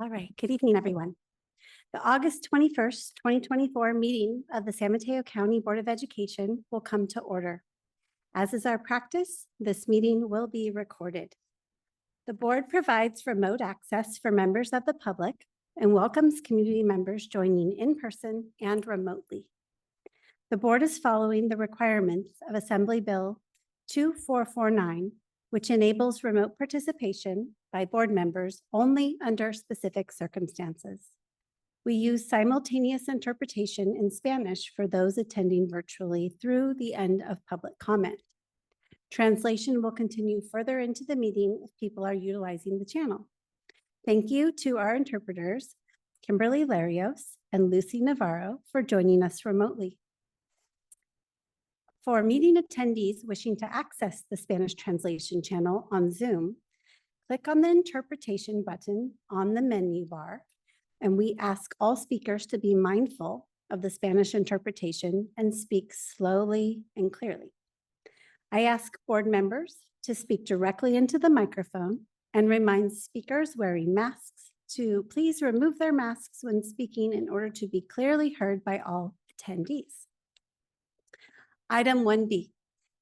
All right, good evening, everyone. The August 21st, 2024 meeting of the San Mateo County Board of Education will come to order. As is our practice, this meeting will be recorded. The board provides remote access for members of the public and welcomes community members joining in person and remotely. The board is following the requirements of Assembly Bill 2449, which enables remote participation by board members only under specific circumstances. We use simultaneous interpretation in Spanish for those attending virtually through the end of public comment. Translation will continue further into the meeting if people are utilizing the channel. Thank you to our interpreters, Kimberly Larios and Lucy Navarro, for joining us remotely. For meeting attendees wishing to access the Spanish translation channel on Zoom, click on the interpretation button on the menu bar, and we ask all speakers to be mindful of the Spanish interpretation and speak slowly and clearly. I ask board members to speak directly into the microphone and remind speakers wearing masks to please remove their masks when speaking in order to be clearly heard by all attendees. Item 1B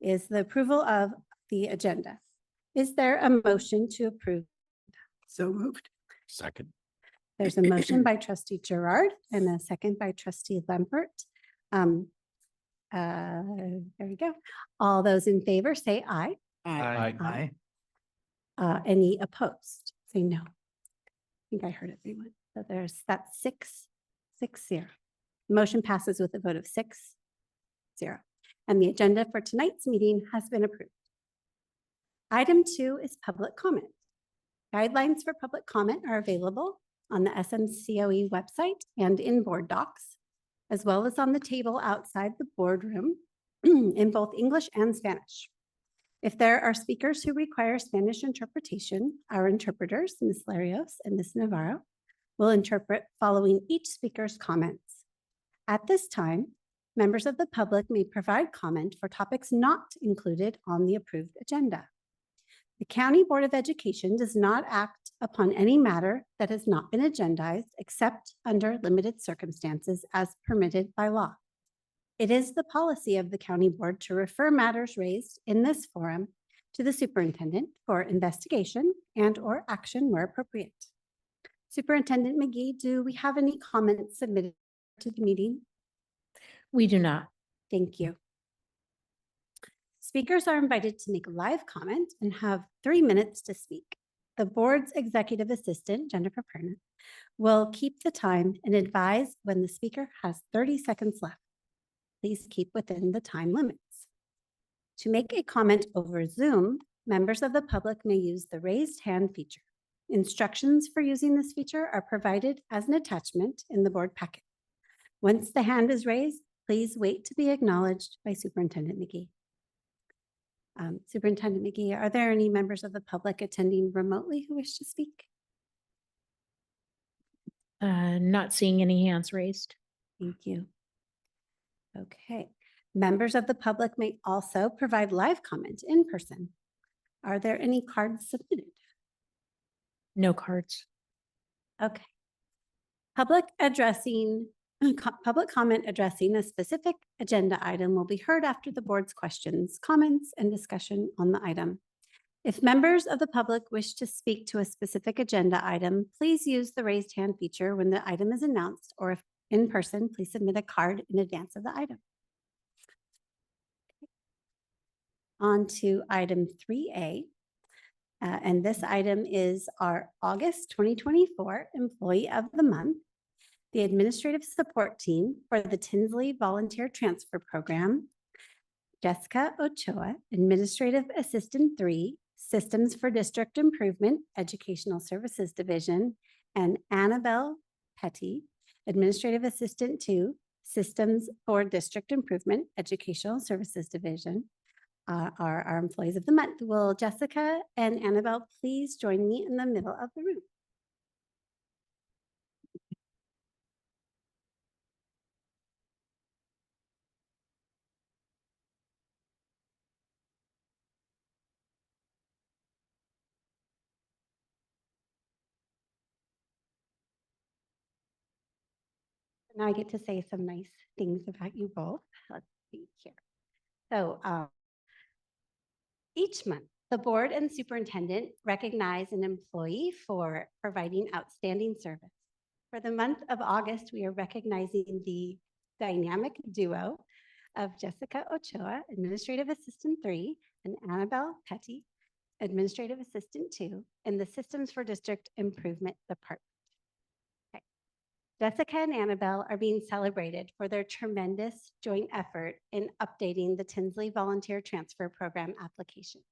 is the approval of the agenda. Is there a motion to approve? So moved. Second. There's a motion by trustee Gerard and a second by trustee Lempert. There we go. All those in favor say aye. Aye. Any opposed? Say no. I think I heard everyone. So that's 6-0. Motion passes with a vote of 6-0. And the agenda for tonight's meeting has been approved. Item 2 is public comment. Guidelines for public comment are available on the SMCOE website and in board docs, as well as on the table outside the boardroom in both English and Spanish. If there are speakers who require Spanish interpretation, our interpreters, Ms. Larios and Ms. Navarro, will interpret following each speaker's comments. At this time, members of the public may provide comment for topics not included on the approved agenda. The County Board of Education does not act upon any matter that has not been agendized except under limited circumstances as permitted by law. It is the policy of the County Board to refer matters raised in this forum to the superintendent for investigation and/or action where appropriate. Superintendent McGee, do we have any comments submitted to the meeting? We do not. Thank you. Speakers are invited to make a live comment and have 3 minutes to speak. The board's executive assistant, Jennifer Perna, will keep the time and advise when the speaker has 30 seconds left. Please keep within the time limits. To make a comment over Zoom, members of the public may use the raised hand feature. Instructions for using this feature are provided as an attachment in the board packet. Once the hand is raised, please wait to be acknowledged by Superintendent McGee. Superintendent McGee, are there any members of the public attending remotely who wish to speak? Not seeing any hands raised. Thank you. Okay. Members of the public may also provide live comment in person. Are there any cards submitted? No cards. Okay. Public comment addressing a specific agenda item will be heard after the board's questions, comments, and discussion on the item. If members of the public wish to speak to a specific agenda item, please use the raised hand feature when the item is announced, or if in person, please submit a card in advance of the item. On to item 3A. And this item is our August 2024 Employee of the Month. The administrative support team for the Tinsley Volunteer Transfer Program, Jessica Ochoa, Administrative Assistant 3, Systems for District Improvement, Educational Services Division, and Annabelle Petty, Administrative Assistant 2, Systems for District Improvement, Educational Services Division, are our employees of the month. Will Jessica and Annabelle please join me in the middle of the room? Now I get to say some nice things about you both. Let's see here. So each month, the board and superintendent recognize an employee for providing outstanding service. For the month of August, we are recognizing the dynamic duo of Jessica Ochoa, Administrative Assistant 3, and Annabelle Petty, Administrative Assistant 2, in the Systems for District Improvement Department. Okay. Jessica and Annabelle are being celebrated for their tremendous joint effort in updating the Tinsley Volunteer Transfer Program application,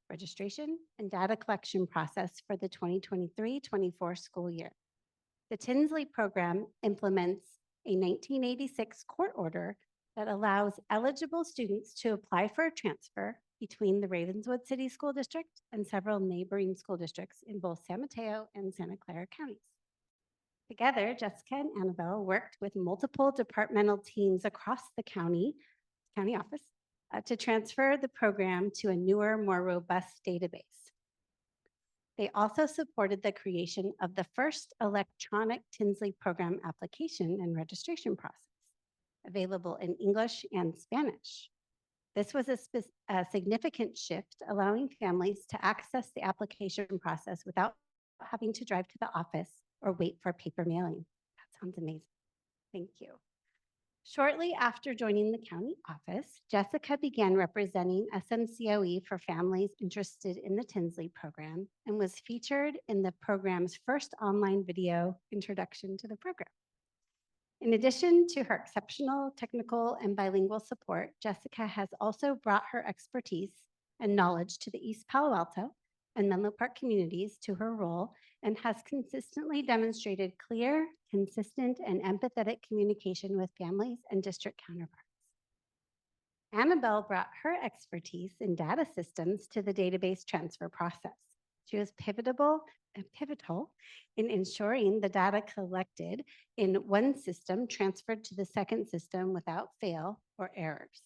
registration, and data collection process for the 2023-24 school year. The Tinsley program implements a 1986 court order that allows eligible students to apply for a transfer between the Ravenswood City School District and several neighboring school districts in both San Mateo and Santa Clara counties. Together, Jessica and Annabelle worked with multiple departmental teams across the county office to transfer the program to a newer, more robust database. They also supported the creation of the first electronic Tinsley program application and registration process, available in English and Spanish. This was a significant shift, allowing families to access the application process without having to drive to the office or wait for paper mailing. That sounds amazing. Thank you. Shortly after joining the county office, Jessica began representing SMCOE for families interested in the Tinsley program and was featured in the program's first online video introduction to the program. In addition to her exceptional technical and bilingual support, Jessica has also brought her expertise and knowledge to the East Palo Alto and Menlo Park communities to her role and has consistently demonstrated clear, consistent, and empathetic communication with families and district counterparts. Annabelle brought her expertise in data systems to the database transfer process. She was pivotal in ensuring the data collected in one system transferred to the second system without fail or errors.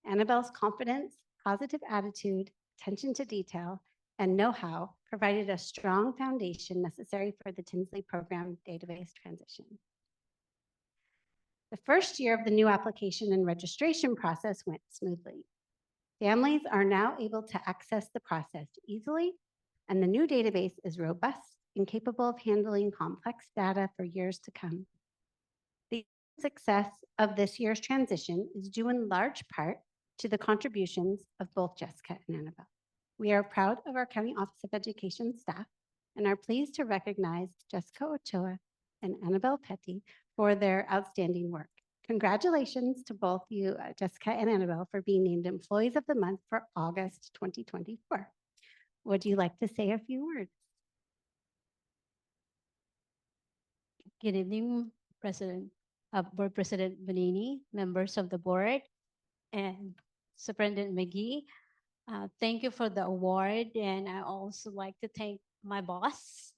Annabelle's confidence, positive attitude, attention to detail, and know-how provided a strong foundation necessary for the Tinsley program database transition. The first year of the new application and registration process went smoothly. Families are now able to access the process easily, and the new database is robust and capable of handling complex data for years to come. The success of this year's transition is due in large part to the contributions of both Jessica and Annabelle. We are proud of our County Office of Education staff and are pleased to recognize Jessica Ochoa and Annabelle Petty for their outstanding work. Congratulations to both you, Jessica and Annabelle, for being named Employees of the Month for August 2024. Would you like to say a few words? Good evening, Board President Bonini, members of the board, and Superintendent McGee. Thank you for the award, and I also like to thank my boss,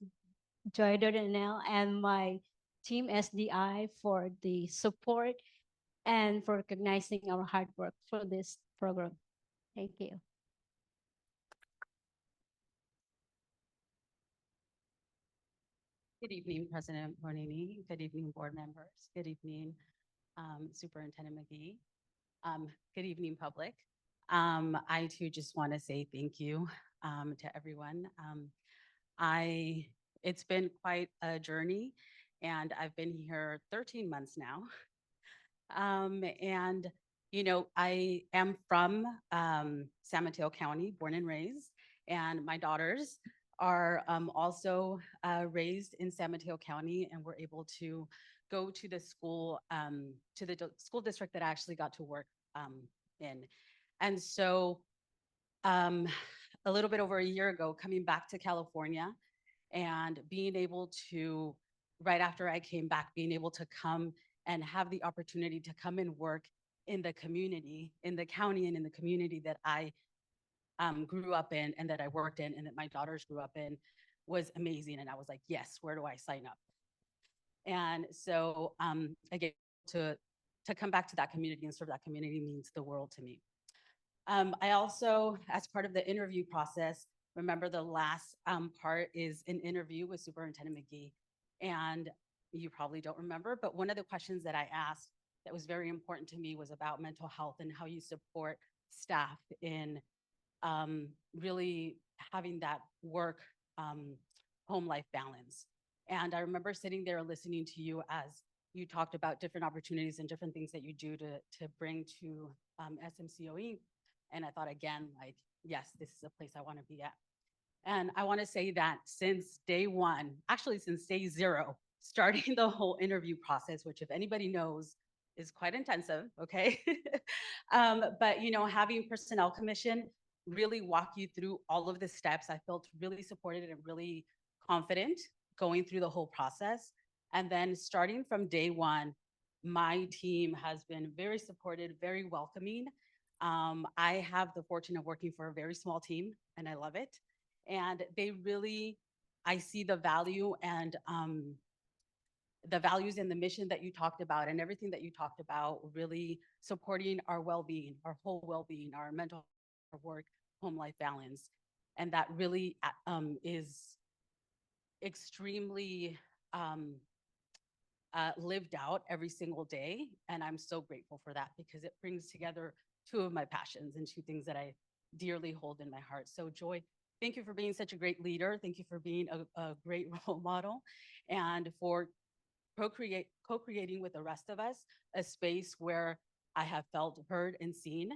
Joy Dardanelle, and my team SDI for the support and for recognizing our hard work for this program. Thank you. Good evening, President Bonini. Good evening, board members. Good evening, Superintendent McGee. Good evening, public. I too just want to say thank you to everyone. It's been quite a journey, and I've been here 13 months now. And you know, I am from San Mateo County, born and raised, and my daughters are also raised in San Mateo County, and were able to go to the school district that I actually got to work in. And so a little bit over a year ago, coming back to California and being able to, right after I came back, being able to come and have the opportunity to come and work in the community, in the county and in the community that I grew up in and that I worked in and that my daughters grew up in was amazing. And I was like, yes, where do I sign up? And so again, to come back to that community and serve that community means the world to me. I also, as part of the interview process, remember the last part is an interview with Superintendent McGee. And you probably don't remember, but one of the questions that I asked that was very important to me was about mental health and how you support staff in really having that work home life balance. And I remember sitting there listening to you as you talked about different opportunities and different things that you do to bring to SMCOE. And I thought again, like, yes, this is a place I want to be at. And I want to say that since day one, actually since day zero, starting the whole interview process, which if anybody knows is quite intensive, okay? But you know, having Personnel Commission really walk you through all of the steps, I felt really supported and really confident going through the whole process. And then starting from day one, my team has been very supportive, very welcoming. I have the fortune of working for a very small team and I love it. And they really, I see the value and the values and the mission that you talked about and everything that you talked about really supporting our well-being, our whole well-being, our mental our work, home life balance. And that really is extremely lived out every single day. And I'm so grateful for that because it brings together two of my passions and two things that I dearly hold in my heart. So Joy, thank you for being such a great leader. Thank you for being a great role model and for co-creating with the rest of us a space where I have felt heard and seen.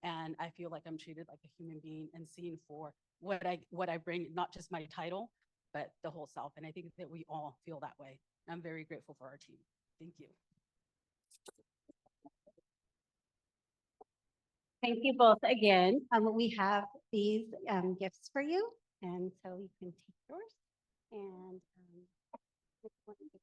And I feel like I'm treated like a human being and seen for what I bring, not just my title, but the whole self. And I think that we all feel that way. I'm very grateful for our team. Thank you. Thank you both again. We have these gifts for you, and so you can take yours. And which one is it?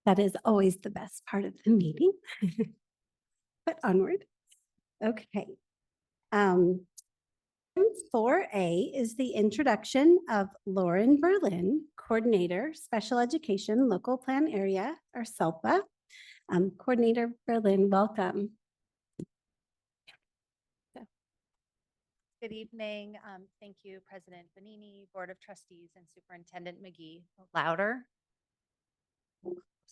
That is always the best part of the meeting. But onward. Okay. 4A is the introduction of Lauren Berlin, Coordinator, Special Education Local Plan Area, or SELPA. Coordinator Berlin, welcome. Good evening. Thank you, President Bonini, Board of Trustees, and Superintendent McGee. Louder?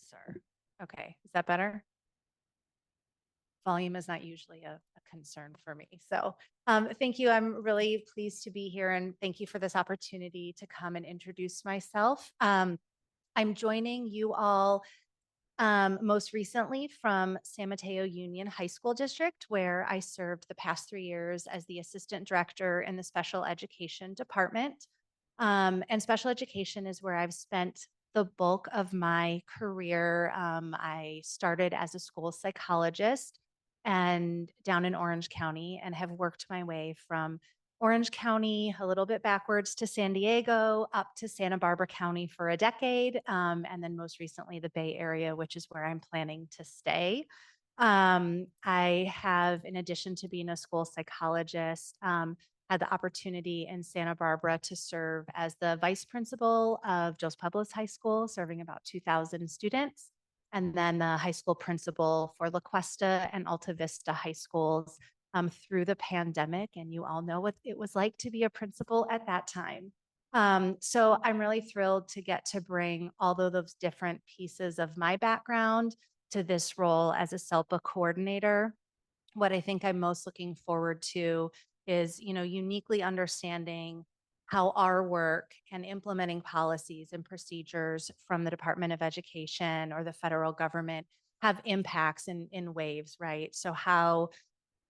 Sir. Okay, is that better? Volume is not usually a concern for me. So thank you. I'm really pleased to be here and thank you for this opportunity to come and introduce myself. I'm joining you all most recently from San Mateo Union High School District, where I served the past 3 years as the Assistant Director in the Special Education Department. And special education is where I've spent the bulk of my career. I started as a school psychologist and down in Orange County and have worked my way from Orange County, a little bit backwards to San Diego, up to Santa Barbara County for a decade, and then most recently the Bay Area, which is where I'm planning to stay. I have, in addition to being a school psychologist, had the opportunity in Santa Barbara to serve as the vice principal of Dos Pueblos High School, serving about 2,000 students, and then the high school principal for La Cuesta and Alta Vista High Schools through the pandemic. And you all know what it was like to be a principal at that time. So I'm really thrilled to get to bring all of those different pieces of my background to this role as a SELPA coordinator. What I think I'm most looking forward to is, uniquely understanding how our work and implementing policies and procedures from the Department of Education or the federal government have impacts in waves, right? So how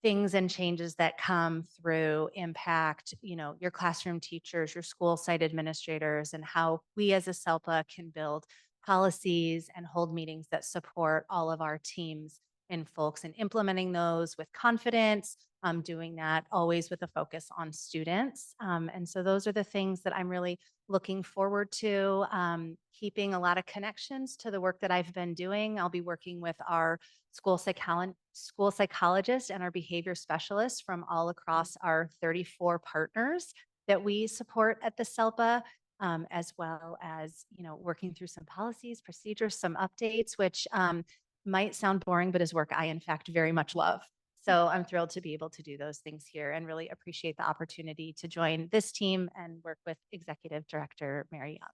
things and changes that come through impact, your classroom teachers, your school site administrators, and how we as a SELPA can build policies and hold meetings that support all of our teams and folks and implementing those with confidence, doing that always with a focus on students. And so those are the things that I'm really looking forward to, keeping a lot of connections to the work that I've been doing. I'll be working with our school psychologist and our behavior specialists from all across our 34 partners that we support at the SELPA, as well as, working through some policies, procedures, some updates, which might sound boring, but is work I in fact very much love. So I'm thrilled to be able to do those things here and really appreciate the opportunity to join this team and work with Executive Director Mary Young.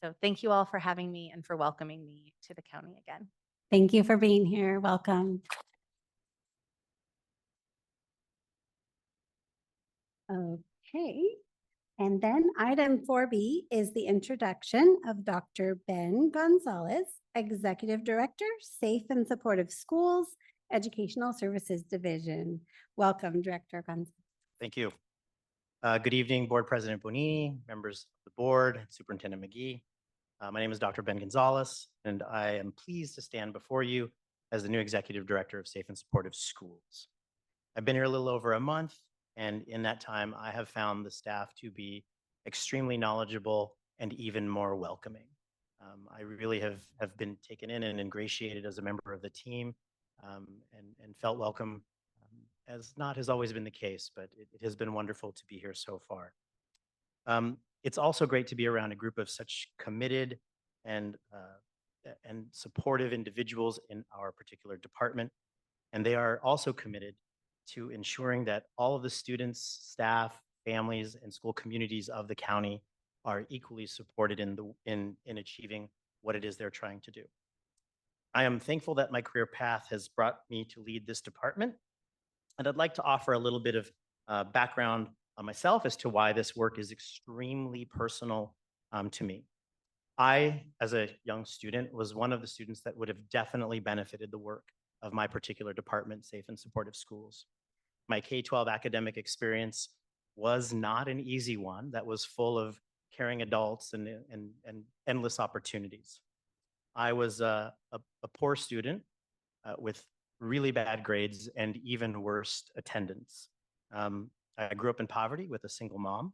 So thank you all for having me and for welcoming me to the county again. Thank you for being here. Welcome. Okay. And then item 4B is the introduction of Dr. Ben Gonzalez, Executive Director, Safe and Supportive Schools, Educational Services Division. Welcome, Director Gonzalez. Thank you. Good evening, Board President Bonini, members of the board, Superintendent McGee. My name is Dr. Ben Gonzalez, and I am pleased to stand before you as the new Executive Director of Safe and Supportive Schools. I've been here a little over a month, and in that time, I have found the staff to be extremely knowledgeable and even more welcoming. I really have been taken in and ingratiated as a member of the team and felt welcome, as not has always been the case, but it has been wonderful to be here so far. It's also great to be around a group of such committed and supportive individuals in our particular department. And they are also committed to ensuring that all of the students, staff, families, and school communities of the county are equally supported in achieving what it is they're trying to do. I am thankful that my career path has brought me to lead this department. And I'd like to offer a little bit of background on myself as to why this work is extremely personal to me. I, as a young student, was one of the students that would have definitely benefited the work of my particular department, Safe and Supportive Schools. My K-12 academic experience was not an easy one that was full of caring adults and endless opportunities. I was a poor student with really bad grades and even worse attendance. I grew up in poverty with a single mom,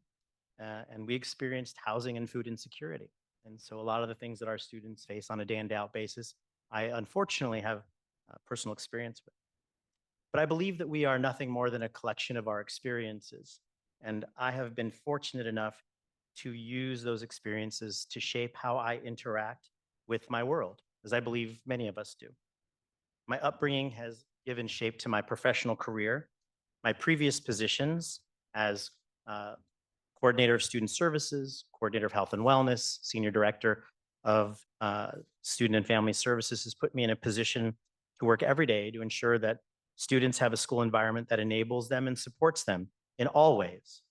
and we experienced housing and food insecurity. And so a lot of the things that our students face on a day in, day out basis, I unfortunately have personal experience with. But I believe that we are nothing more than a collection of our experiences. And I have been fortunate enough to use those experiences to shape how I interact with my world, as I believe many of us do. My upbringing has given shape to my professional career. My previous positions as coordinator of student services, coordinator of health and wellness, senior director of student and family services has put me in a position to work every day to ensure that students have a school environment that enables them and supports them in all ways,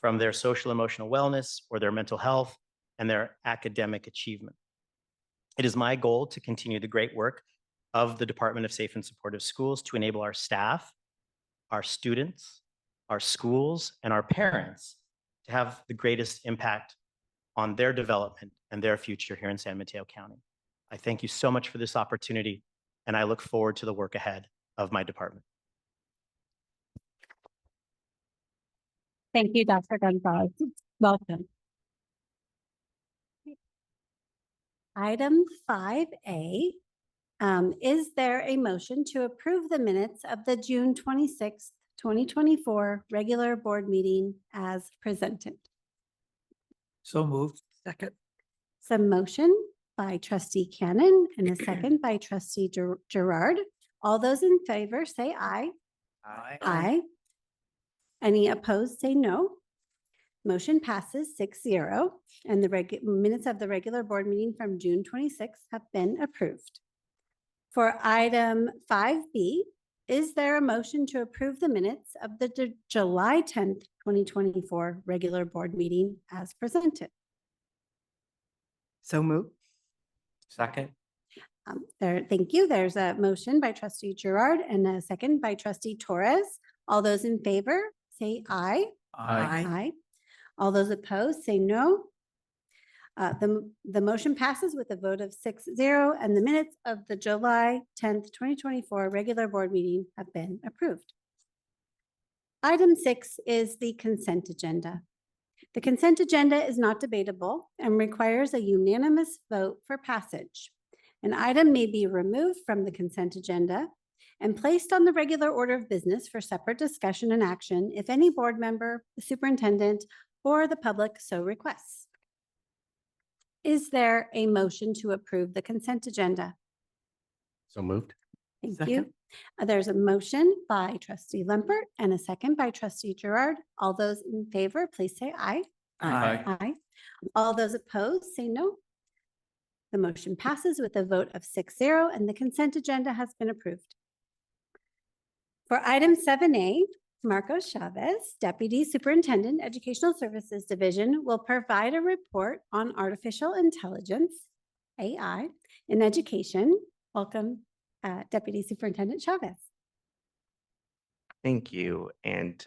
from their social emotional wellness or their mental health and their academic achievement. It is my goal to continue the great work of the Department of Safe and Supportive Schools to enable our staff, our students, our schools, and our parents to have the greatest impact on their development and their future here in San Mateo County. I thank you so much for this opportunity, and I look forward to the work ahead of my department. Thank you, Dr. Gonzalez. Welcome. Item 5A, is there a motion to approve the minutes of the June 26th, 2024 regular board meeting as presented? So moved. Second. Some motion by trustee Cannon and a second by trustee Gerard. All those in favor say aye. Aye. Aye. Any opposed, say no. Motion passes 6-0, and the minutes of the regular board meeting from June 26th have been approved. For item 5B, is there a motion to approve the minutes of the July 10th, 2024 regular board meeting as presented? So moved. Second. Thank you. There's a motion by trustee Gerard and a second by trustee Torres. All those in favor, say aye. Aye. All those opposed, say no. The motion passes with a vote of 6-0, and the minutes of the July 10th, 2024 regular board meeting have been approved. Item 6 is the consent agenda. The consent agenda is not debatable and requires a unanimous vote for passage. An item may be removed from the consent agenda and placed on the regular order of business for separate discussion and action if any board member, the superintendent, or the public so requests. Is there a motion to approve the consent agenda? So moved. Thank Second. you. There's a motion by trustee Lempert and a second by trustee Gerard. All those in favor, please say aye. Aye. Aye. All those opposed, say no. The motion passes with a vote of 6-0, and the consent agenda has been approved. For item 7A, Marco Chavez, Deputy Superintendent, Educational Services Division, will provide a report on artificial intelligence, AI, in education. Welcome, Deputy Superintendent Chavez. Thank you, and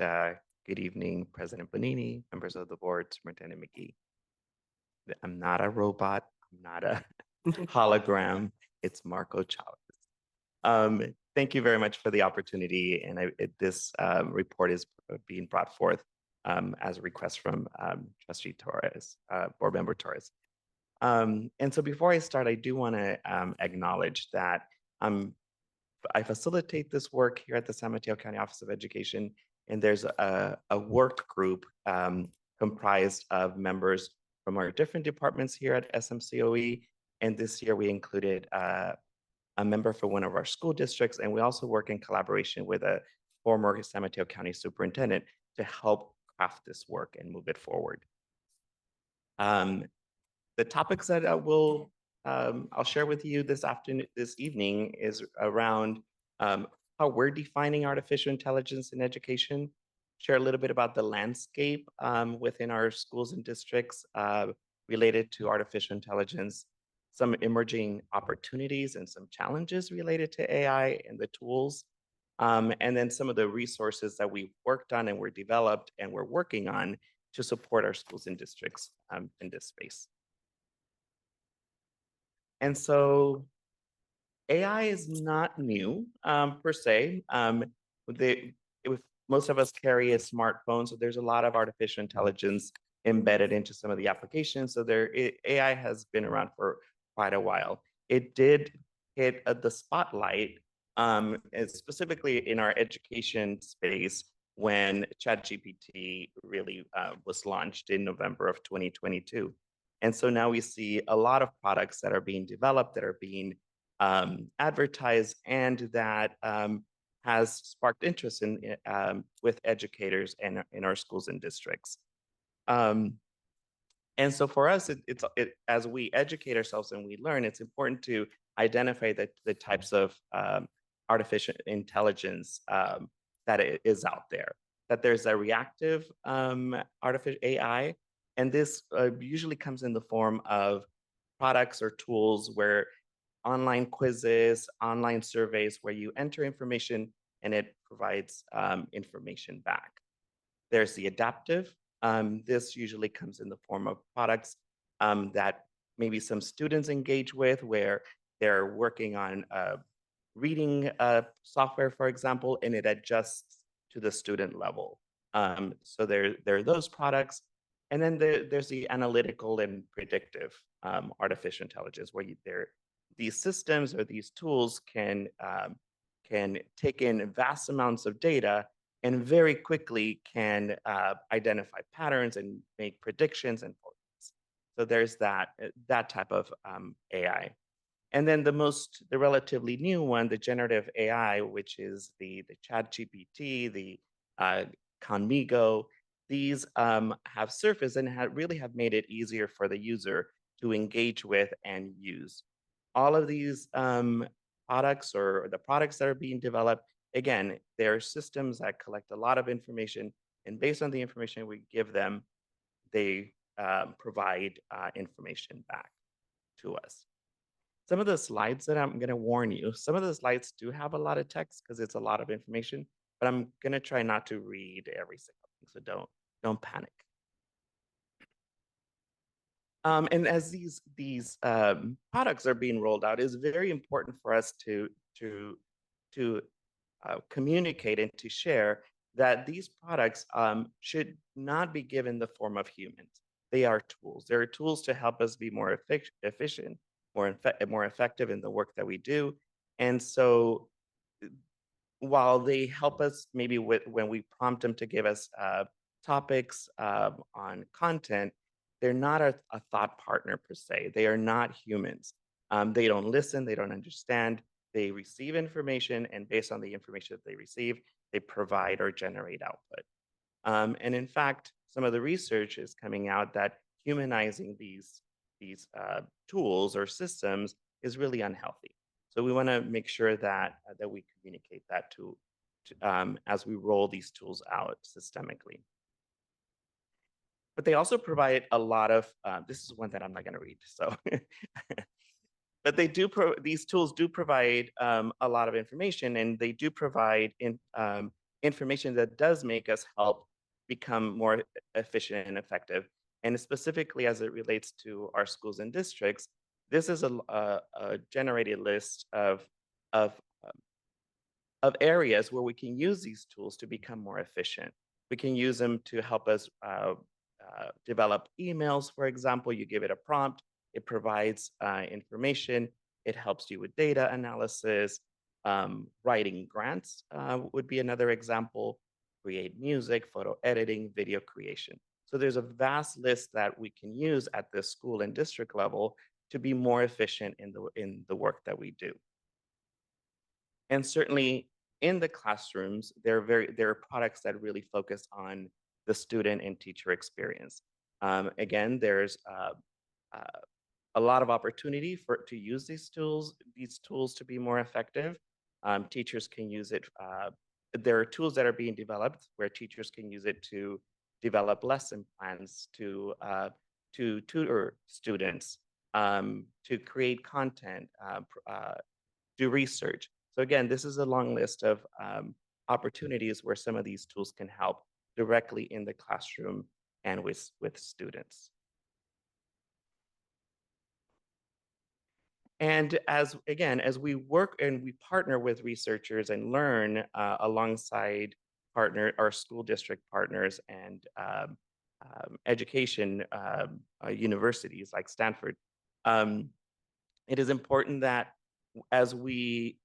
good evening, President Bonini, members of the board, Superintendent McGee. I'm not a robot, I'm not a hologram, it's Marco Chavez. Thank you very much for the opportunity, and this report is being brought forth as a request from Trustee Torres, Board Member Torres. And so before I start, I do want to acknowledge that I facilitate this work here at the San Mateo County Office of Education, and there's a work group comprised of members from our different departments here at SMCOE. And this year we included a member for one of our school districts, and we also work in collaboration with a former San Mateo County superintendent to help craft this work and move it forward. The topics that I'll share with you this evening is around how we're defining artificial intelligence in education, share a little bit about the landscape within our schools and districts related to artificial intelligence, some emerging opportunities and some challenges related to AI and the tools, and then some of the resources that we've worked on and were developed and we're working on to support our schools and districts in this space. And so AI is not new per se. Most of us carry a smartphone, so there's a lot of artificial intelligence embedded into some of the applications. So AI has been around for quite a while. It did hit the spotlight, specifically in our education space, when ChatGPT really was launched in November of 2022. And so now we see a lot of products that are being developed, that are being advertised, and that has sparked interest with educators and in our schools and districts. And so for us, as we educate ourselves and we learn, it's important to identify the types of artificial intelligence that is out there. That there's a reactive artificial AI, and this usually comes in the form of products or tools where online quizzes, online surveys, where you enter information and it provides information back. There's the adaptive. This usually comes in the form of products that maybe some students engage with, where they're working on reading software, for example, and it adjusts to the student level. So there are those products. And then there's the analytical and predictive artificial intelligence, where these systems or these tools can take in vast amounts of data and very quickly can identify patterns and make predictions and forecasts. So there's that type of AI. And then the relatively new one, the generative AI, which is the ChatGPT, the Conmigo. These have surfaced and really have made it easier for the user to engage with and use. All of these products, or the products that are being developed, again, they're systems that collect a lot of information, and based on the information we give them, they provide information back to us. Some of the slides that I'm going to warn you, some of the slides do have a lot of text because it's a lot of information, but I'm going to try not to read every single thing, so don't panic. And as these products are being rolled out, it's very important for us to communicate and to share that these products should not be given the form of humans. They are tools. They're tools to help us be more efficient, more effective in the work that we do. And so while they help us maybe when we prompt them to give us topics, on content, they're not a thought partner per se. They are not humans. They don't listen, they don't understand. They receive information, and based on the information that they receive, they provide or generate output. And in fact, some of the research is coming out that humanizing these tools or systems is really unhealthy. So we want to make sure that that we communicate that as we roll these tools out systemically. But they also provide a lot of, this is one that I'm not going to read, so. But they do, these tools do provide a lot of information, and they do provide information that does make us help become more efficient and effective. And specifically as it relates to our schools and districts, this is a generated list of areas where we can use these tools to become more efficient. We can use them to help us develop emails, for example. You give it a prompt, it provides information, it helps you with data analysis, writing grants would be another example, create music, photo editing, video creation. So there's a vast list that we can use at the school and district level to be more efficient in the work that we do. And certainly in the classrooms, there are products that really focus on the student and teacher experience. Again, there's a lot of opportunity to use these tools to be more effective. Teachers can use it. There are tools that are being developed where teachers can use it to develop lesson plans, to tutor students, to create content, do research. So again, this is a long list of opportunities where some of these tools can help directly in the classroom and with students. And as we work and we partner with researchers and learn alongside our school district partners and education universities like Stanford, it is important that as we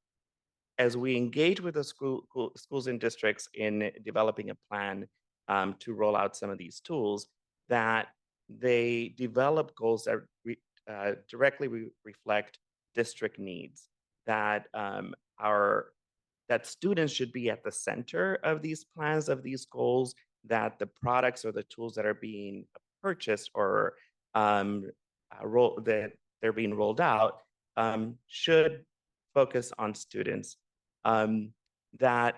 engage with the schools and districts in developing a plan to roll out some of these tools, that they develop goals that directly reflect district needs, that that students should be at the center of these plans, of these goals, that the products or the tools that are being purchased or that they're being rolled out should focus on students, that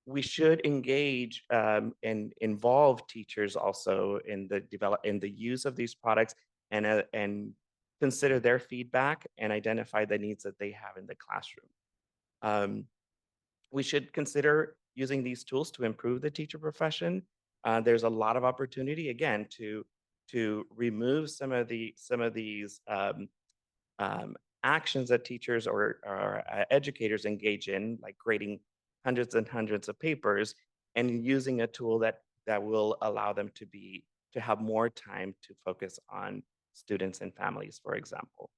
we should engage and involve teachers also in the use of these products and consider their feedback and identify the needs that they have in the classroom. We should consider using these tools to improve the teacher profession. There's a lot of opportunity, again, to remove some of these actions that teachers or educators engage in, like grading hundreds and hundreds of papers, and using a tool that will allow them to have more time to focus on students and families, for example.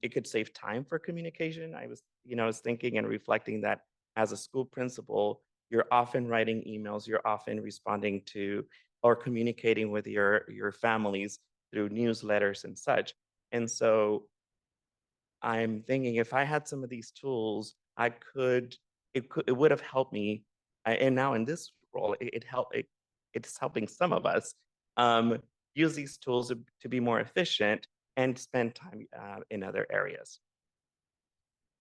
It could save time for communication. I was thinking and reflecting that as a school principal, you're often writing emails, you're often responding to or communicating with your families through newsletters and such. And so I'm thinking if I had some of these tools, it would have helped me. And now in this role, it's helping some of us use these tools to be more efficient and spend time in other areas.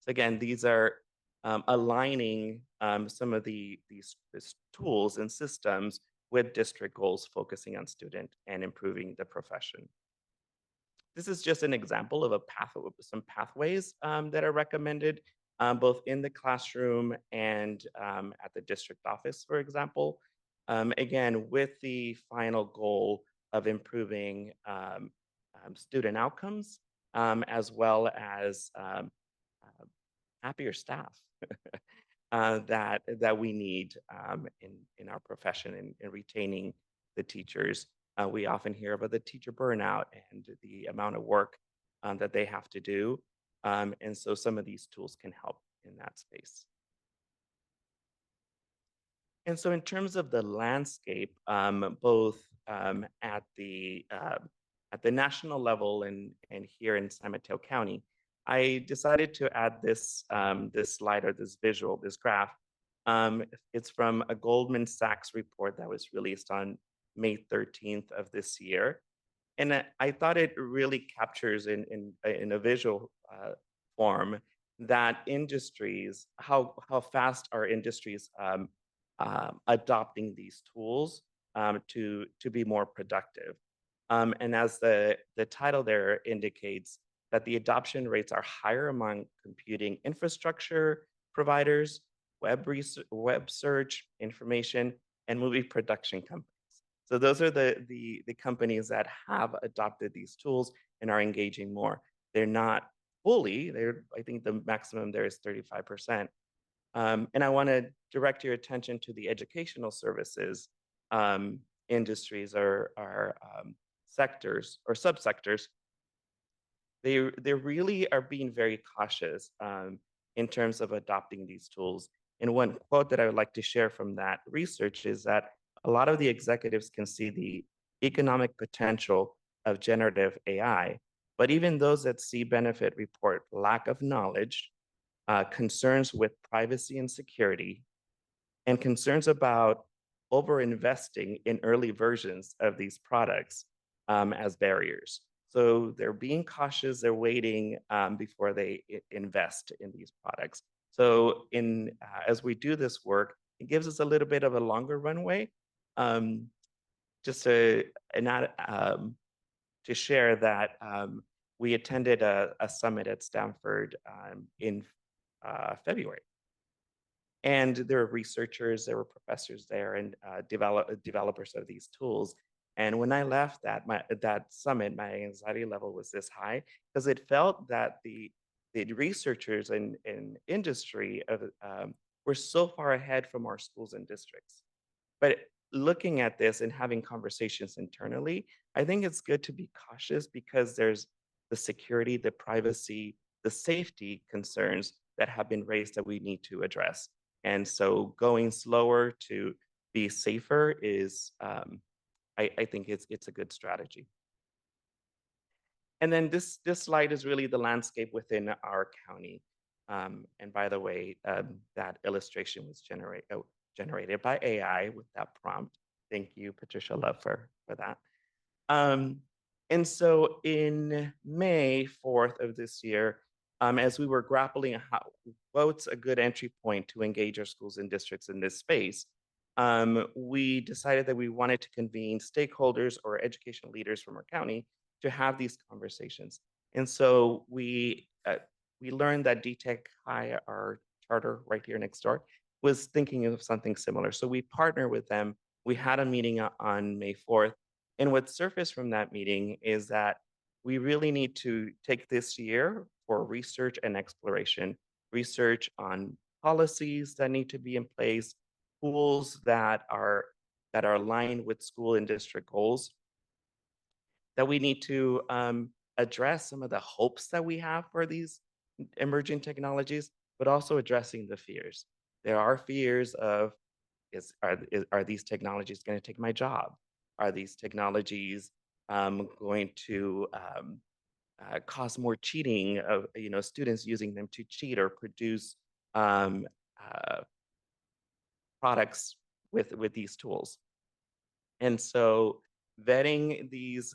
So again, these are aligning some of these tools and systems with district goals, focusing on student and improving the profession. This is just an example of some pathways that are recommended both in the classroom and at the district office, for example. Again, with the final goal of improving student outcomes, as well as happier staff that we need in our profession in retaining the teachers. We often hear about the teacher burnout and the amount of work that they have to do. And so some of these tools can help in that space. And so in terms of the landscape, both at the national level and here in San Mateo County, I decided to add this slide or this visual, this graph. It's from a Goldman Sachs report that was released on May 13th of this year. And I thought it really captures in a visual form that industries, how fast are industries adopting these tools to be more productive. And as the title there indicates, that the adoption rates are higher among computing infrastructure providers, web search, information, and movie production companies. So those are the companies that have adopted these tools and are engaging more. They're not fully, I think the maximum there is 35%. And I want to direct your attention to the educational services industries or sectors or subsectors. They really are being very cautious in terms of adopting these tools. And one quote that I would like to share from that research is that a lot of the executives can see the economic potential of generative AI, but even those that see benefit report lack of knowledge, concerns with privacy and security, and concerns about over-investing in early versions of these products as barriers. So they're being cautious, they're waiting before they invest in these products. So as we do this work, it gives us a little bit of a longer runway. Just to share that we attended a summit at Stanford in February. And there were researchers, there were professors there, and developers of these tools. And when I left that summit, my anxiety level was this high because it felt that the researchers in industry were so far ahead from our schools and districts. But looking at this and having conversations internally, I think it's good to be cautious because there's the security, the privacy, the safety concerns that have been raised that we need to address. And so going slower to be safer is, I think it's a good strategy. And then this slide is really the landscape within our county. And by the way, that illustration was generated by AI with that prompt. Thank you, Patricia Love, for that. And so in May 4th of this year, as we were grappling what's a good entry point to engage our schools and districts in this space, we decided that we wanted to convene stakeholders or educational leaders from our county to have these conversations. And so we learned that DTech High, our charter right here next door, was thinking of something similar. So we partnered with them. We had a meeting on May 4th. And what surfaced from that meeting is that we really need to take this year for research and exploration, research on policies that need to be in place, tools that are aligned with school and district goals, that we need to address some of the hopes that we have for these emerging technologies, but also addressing the fears. There are fears of, are these technologies going to take my job? Are these technologies going to cause more cheating of students using them to cheat or produce products with these tools? And so vetting these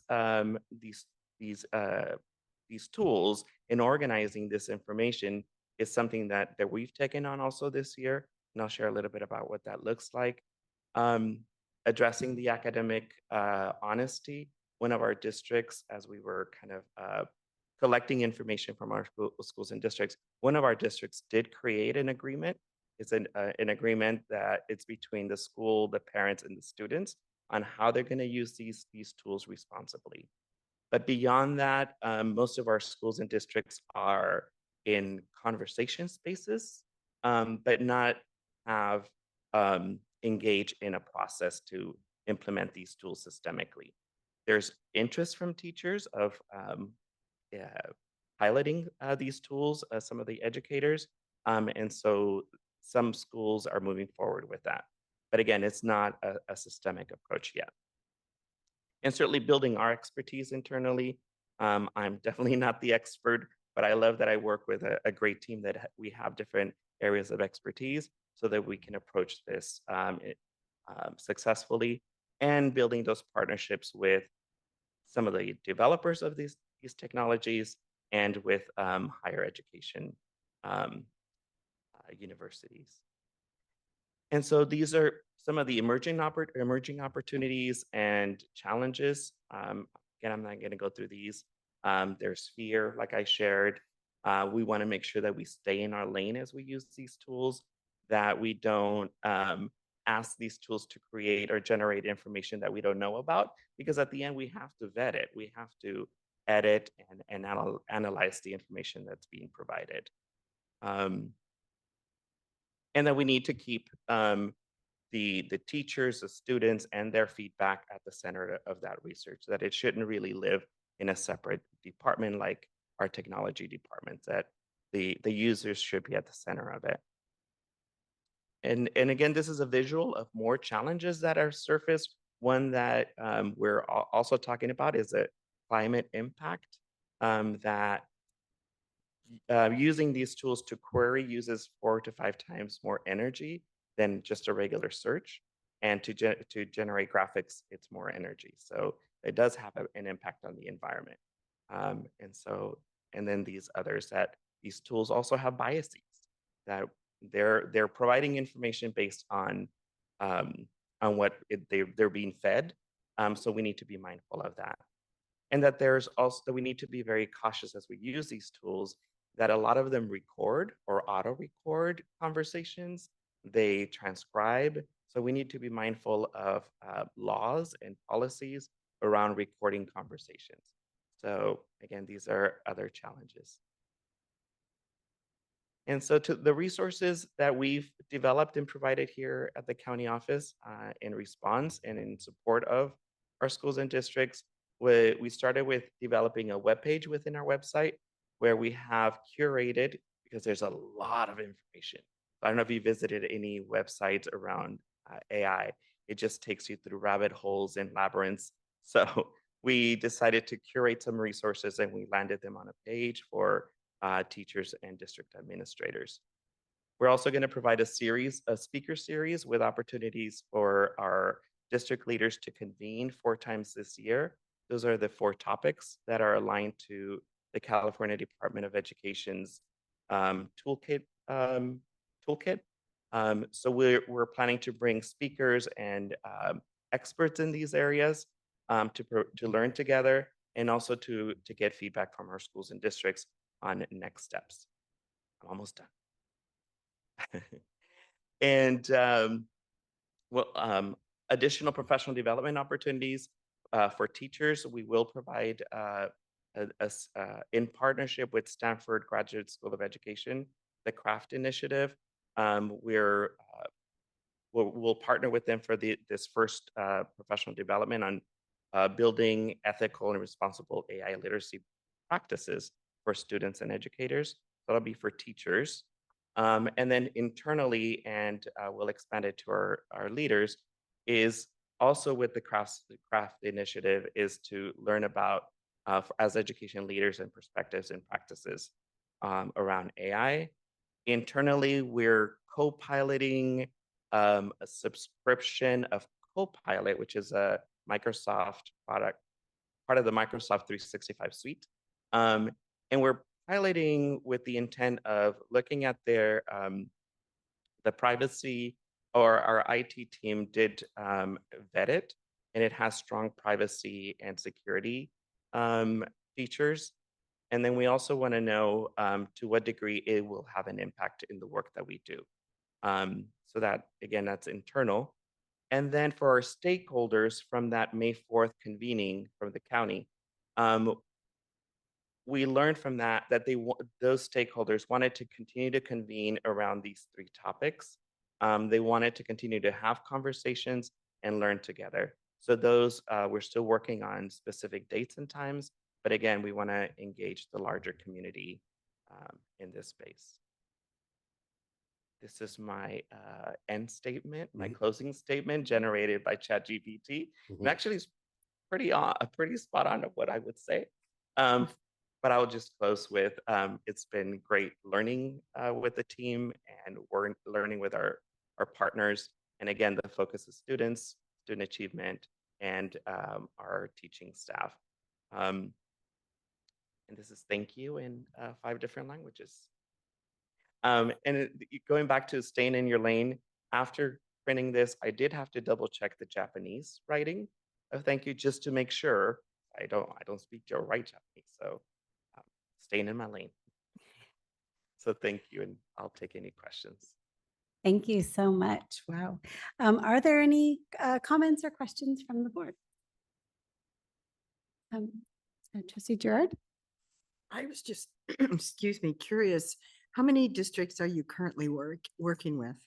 tools and organizing this information is something that we've taken on also this year. And I'll share a little bit about what that looks like. Addressing the academic honesty. One of our districts, as we were kind of collecting information from our schools and districts, one of our districts did create an agreement. It's an agreement that it's between the school, the parents, and the students on how they're going to use these tools responsibly. But beyond that, most of our schools and districts are in conversation spaces, but not have engaged in a process to implement these tools systemically. There's interest from teachers of piloting these tools, some of the educators, and so some schools are moving forward with that. But again, it's not a systemic approach yet. And certainly building our expertise internally. I'm definitely not the expert, but I love that I work with a great team that we have different areas of expertise so that we can approach this successfully, and building those partnerships with some of the developers of these technologies and with higher education universities. And so these are some of the emerging opportunities and challenges. Again, I'm not going to go through these. There's fear, like I shared. We want to make sure that we stay in our lane as we use these tools, that we don't ask these tools to create or generate information that we don't know about, because at the end we have to vet it. We have to edit and analyze the information that's being provided. And then we need to keep the teachers, the students, and their feedback at the center of that research, that it shouldn't really live in a separate department like our technology departments, that the users should be at the center of it. And again, this is a visual of more challenges that are surfaced. One that we're also talking about is a climate impact, that using these tools to query uses 4 to 5 times more energy than just a regular search. And to generate graphics, it's more energy. So it does have an impact on the environment. And then these others, that these tools also have biases, that they're providing information based on what they're being fed. So we need to be mindful of that. And that there's also that we need to be very cautious as we use these tools, that a lot of them record or auto-record conversations, they transcribe. So we need to be mindful of laws and policies around recording conversations. So again, these are other challenges. And so to the resources that we've developed and provided here at the county office in response and in support of our schools and districts, we started with developing a webpage within our website where we have curated, because there's a lot of information. I don't know if you visited any websites around AI. It just takes you through rabbit holes and labyrinths. So we decided to curate some resources and we landed them on a page for teachers and district administrators. We're also going to provide a speaker series with opportunities for our district leaders to convene 4 times this year. Those are the 4 topics that are aligned to the California Department of Education's toolkit. So we're planning to bring speakers and experts in these areas to learn together, and also to get feedback from our schools and districts on next steps. I'm almost done. And additional professional development opportunities for teachers. We will provide in partnership with Stanford Graduate School of Education, the CRAFT initiative. We'll partner with them for this first professional development on building ethical and responsible AI literacy practices for students and educators. That'll be for teachers. And then internally, and we'll expand it to our leaders, is also with the CRAFT initiative, is to learn about, as education leaders, and perspectives and practices around AI. Internally, we're co-piloting a subscription of Copilot, which is a Microsoft product, part of the Microsoft 365 suite. And we're piloting with the intent of looking at the privacy, or our IT team did vet it, and it has strong privacy and security features. And then we also want to know to what degree it will have an impact in the work that we do. So that, again, that's internal. And then for our stakeholders from that May 4th convening from the county, we learned from that those stakeholders wanted to continue to convene around these 3 topics. They wanted to continue to have conversations and learn together. So those, we're still working on specific dates and times, but again, we want to engage the larger community in this space. This is my end statement, my Mhm. closing statement generated by ChatGPT. Mhm. And actually, it's pretty spot on of what I would say. But I will just close with it's been great learning with the team, and we're learning with our partners. And again, the focus is students, student achievement, and our teaching staff. And this is thank you in 5 different languages. Going back to staying in your lane, after printing this, I did have to double check the Japanese writing of thank you just to make sure I don't speak or write Japanese. So staying in my lane. So thank you, and I'll take any questions. Thank you so much. Wow. Are there any comments or questions from the board? Trustee Gerard? I was just, excuse me, curious, how many districts are you currently working with?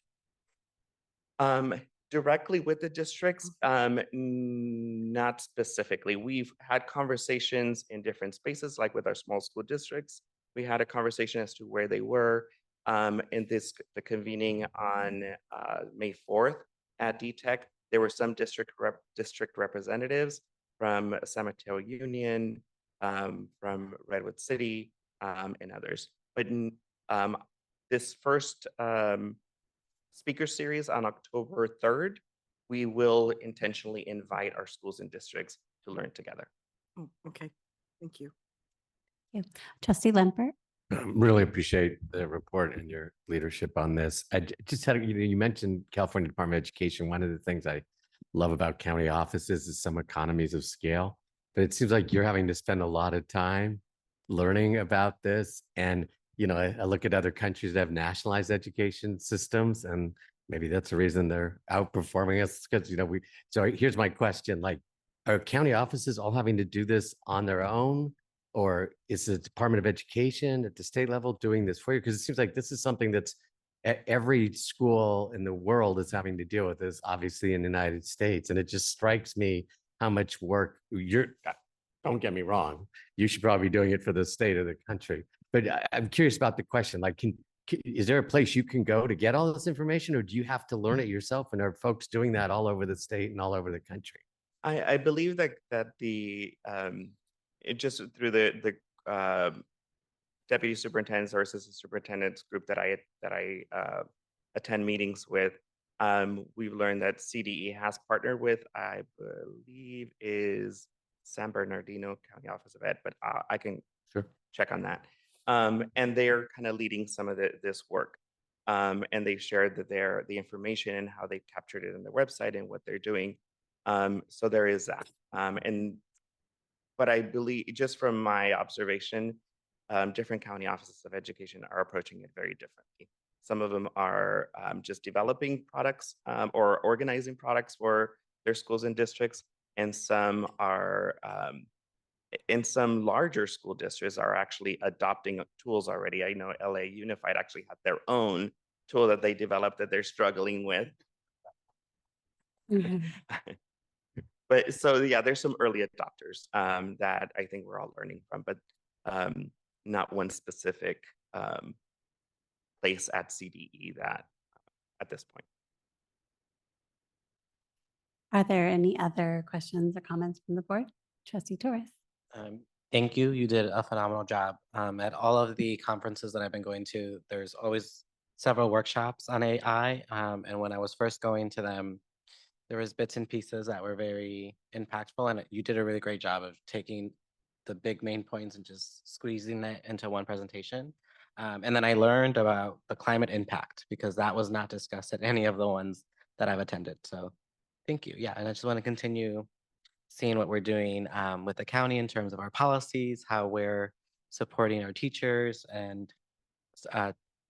Directly with the districts, not specifically. We've had conversations in different spaces, like with our small school districts. We had a conversation as to where they were. The convening on May 4th at DTech, there were some district representatives from San Mateo Union, from Redwood City, and others. But this first speaker series on October 3rd, we will intentionally invite our schools and districts to learn together. Oh, okay, thank you. Trustee Lemper? Really appreciate the report and your leadership on this. Just had, you mentioned California Department of Education. One of the things I love about county offices is some economies of scale, but it seems like you're having to spend a lot of time learning about this. And, I look at other countries that have nationalized education systems, and maybe that's the reason they're outperforming us, because, so here's my question, like, are county offices all having to do this on their own? Or is the Department of Education at the state level doing this for you? Because it seems like this is something that's every school in the world is having to deal with this, obviously in the United States. And it just strikes me how much work don't get me wrong, you should probably be doing it for the state of the country. But I'm curious about the question, like, is there a place you can go to get all this information, or do you have to learn it yourself? And are folks doing that all over the state and all over the country? I believe that the it just through the deputy superintendents or assistant superintendents group that I attend meetings with, we've learned that CDE has partnered with, I believe, is San Bernardino County Office of Ed, but I can check on that. And they're kind of leading some of this work. And they've shared that the information and how they captured it in their website and what they're doing. So there is that. But I believe, just from my observation, different county offices of education are approaching it very differently. Some of them are just developing products or organizing products for their schools and districts, and some are, in some larger school districts, are actually adopting tools already. I know LA Unified actually had their own tool that they developed that they're struggling with. But so, yeah, there's some early adopters that I think we're all learning from, but not one specific place at CDE that at this point. Are there any other questions or comments from the board? Trustee Torres? Thank you. You did a phenomenal job. At all of the conferences that I've been going to, there's always several workshops on AI. And when I was first going to them, there was bits and pieces that were very impactful, and you did a really great job of taking the big main points and just squeezing it into one presentation. And then I learned about the climate impact, because that was not discussed at any of the ones that I've attended. So thank you. Yeah, and I just want to continue seeing what we're doing with the county in terms of our policies, how we're supporting our teachers and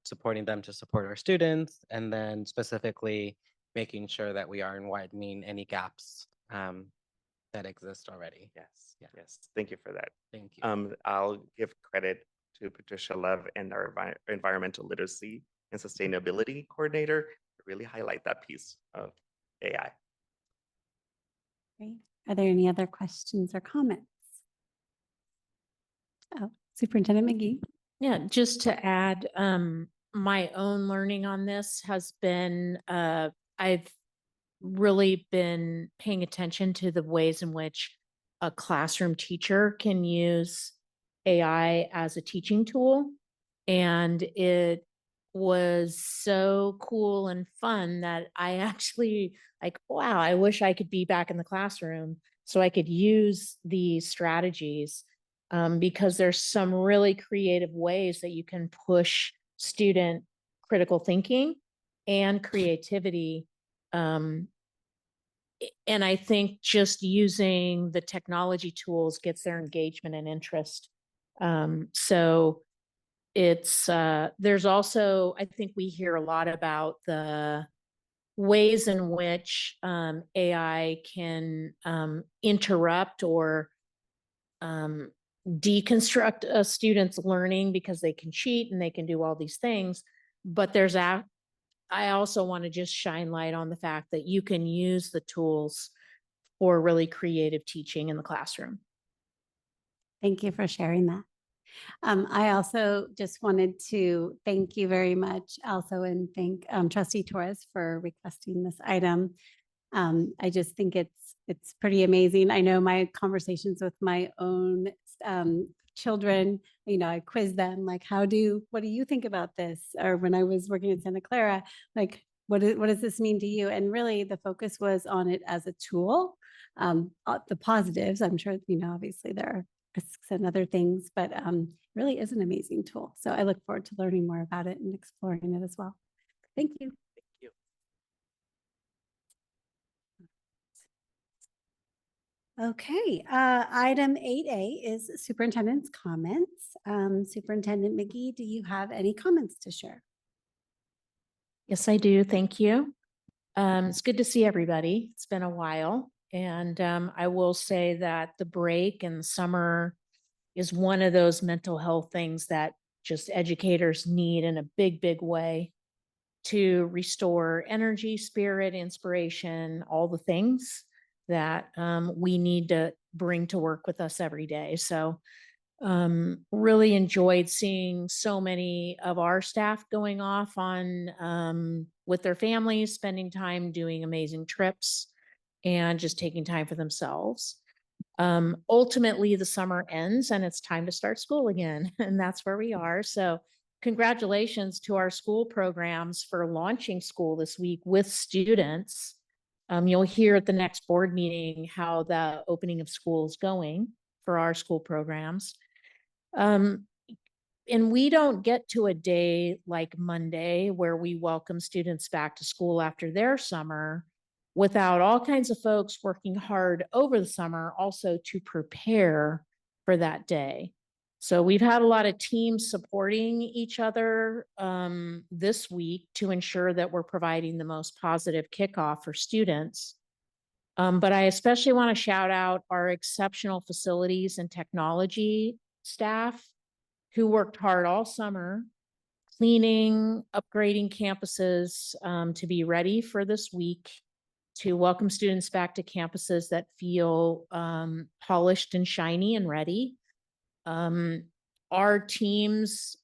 supporting them to support our students, and then specifically making sure that we aren't widening any gaps that exist already. Yes, yes. Thank you for that. Thank you. I'll give credit to Patricia Love and our environmental literacy and sustainability coordinator to really highlight that piece of AI. Great. Are there any other questions or comments? Oh, Superintendent McGee. Yeah, just to add, my own learning on this has been, I've really been paying attention to the ways in which a classroom teacher can use AI as a teaching tool. And it was so cool and fun that I actually like, wow, I wish I could be back in the classroom so I could use these strategies, because there's some really creative ways that you can push student critical thinking and creativity. And I think just using the technology tools gets their engagement and interest. So it's, there's also, I think we hear a lot about the ways in which AI can interrupt or deconstruct a student's learning because they can cheat and they can do all these things. But I also want to just shine light on the fact that you can use the tools for really creative teaching in the classroom. Thank you for sharing that. I also just wanted to thank you very much also and thank Trustee Torres for requesting this item. I just think it's pretty amazing. I know my conversations with my own children, I quiz them like, what do you think about this? Or when I was working in Santa Clara, like, what does this mean to you? And really the focus was on it as a tool. The positives, I'm sure, obviously there are risks and other things, but really is an amazing tool. So I look forward to learning more about it and exploring it as well. Thank you. Okay, item 8A is superintendent's comments. Superintendent McGee, do you have any comments to share? Yes, I do. Thank you. It's good to see everybody. It's been a while. And I will say that the break and summer is one of those mental health things that just educators need in a big, big way to restore energy, spirit, inspiration, all the things that we need to bring to work with us every day. So really enjoyed seeing so many of our staff going off on with their families, spending time doing amazing trips and just taking time for themselves. Ultimately, the summer ends and it's time to start school again, and that's where we are. So congratulations to our school programs for launching school this week with students. You'll hear at the next board meeting how the opening of school is going for our school programs. And we don't get to a day like Monday where we welcome students back to school after their summer without all kinds of folks working hard over the summer also to prepare for that day. So we've had a lot of teams supporting each other this week to ensure that we're providing the most positive kickoff for students. But I especially want to shout out our exceptional facilities and technology staff who worked hard all summer, cleaning, upgrading campuses to be ready for this week, to welcome students back to campuses that feel polished and shiny and ready. Our teams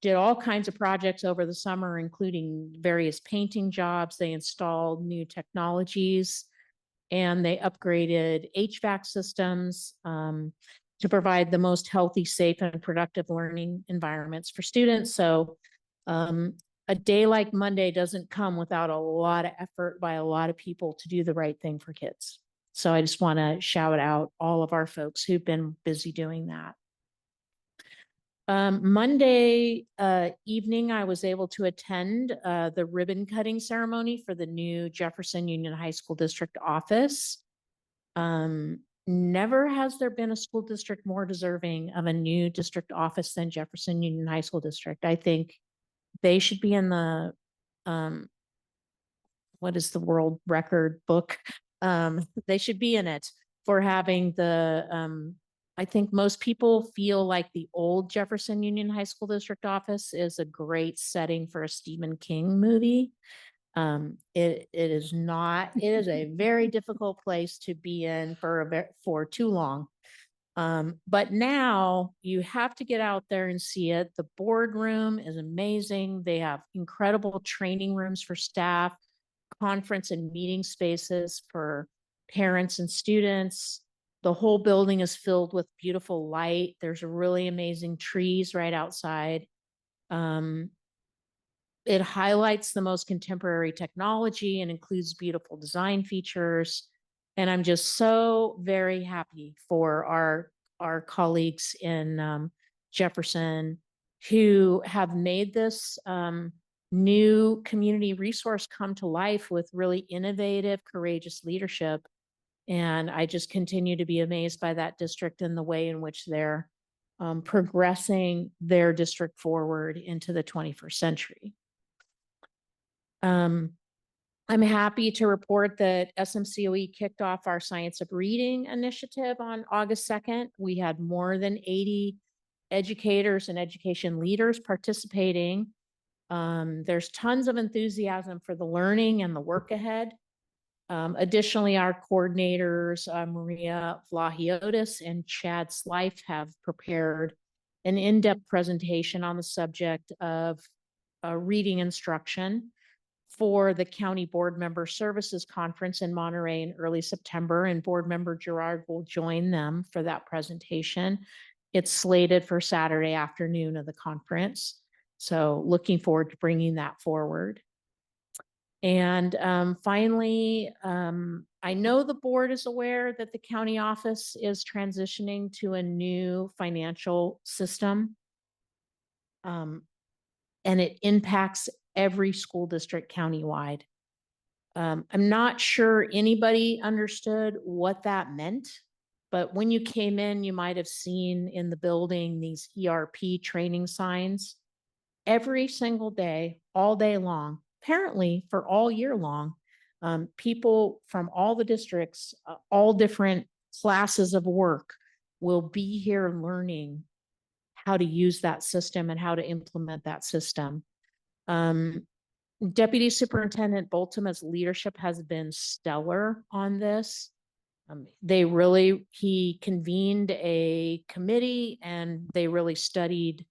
did all kinds of projects over the summer, including various painting jobs. They installed new technologies and they upgraded HVAC systems to provide the most healthy, safe, and productive learning environments for students. So a day like Monday doesn't come without a lot of effort by a lot of people to do the right thing for kids. So I just want to shout out all of our folks who've been busy doing that. Monday evening, I was able to attend the ribbon cutting ceremony for the new Jefferson Union High School District office. Never has there been a school district more deserving of a new district office than Jefferson Union High School District. I think they should be in the, what is the world record book? They should be in it for having the, I think most people feel like the old Jefferson Union High School District office is a great setting for a Stephen King movie. It is not, it is a very difficult place to be in for too long. But now you have to get out there and see it. The boardroom is amazing. They have incredible training rooms for staff, conference and meeting spaces for parents and students. The whole building is filled with beautiful light. There's really amazing trees right outside. It highlights the most contemporary technology and includes beautiful design features. And I'm just so very happy for our colleagues in Jefferson who have made this new community resource come to life with really innovative, courageous leadership. And I just continue to be amazed by that district and the way in which they're progressing their district forward into the 21st century. I'm happy to report that SMCOE kicked off our Science of Reading initiative on August 2nd. We had more than 80 educators and education leaders participating. There's tons of enthusiasm for the learning and the work ahead. Additionally, our coordinators, Maria Vlahiotis and Chad Slife, have prepared an in-depth presentation on the subject of reading instruction for the County Board Member Services Conference in Monterey in early September, and Board Member Gerard will join them for that presentation. It's slated for Saturday afternoon of the conference. So looking forward to bringing that forward. And finally, I know the board is aware that the county office is transitioning to a new financial system. And it impacts every school district countywide. I'm not sure anybody understood what that meant, but when you came in, you might have seen in the building these ERP training signs. Every single day, all day long, apparently for all year long, people from all the districts, all different classes of work will be here learning how to use that system and how to implement that system. Deputy Superintendent Boltema's leadership has been stellar on this. He convened a committee and they really studied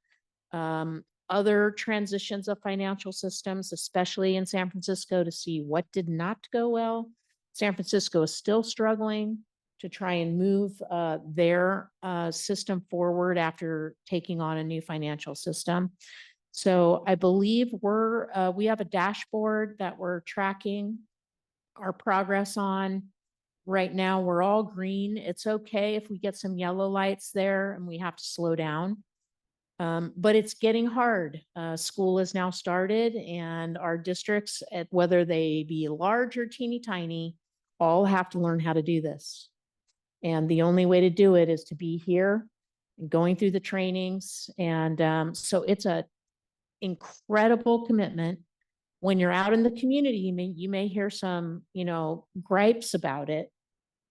other transitions of financial systems, especially in San Francisco, to see what did not go well. San Francisco is still struggling to try and move their system forward after taking on a new financial system. So I believe we have a dashboard that we're tracking our progress on. Right now, we're all green. It's okay if we get some yellow lights there and we have to slow down. But it's getting hard. School has now started and our districts, whether they be large or teeny tiny, all have to learn how to do this. And the only way to do it is to be here and going through the trainings. And so it's a incredible commitment. When you're out in the community, you may hear some, gripes about it.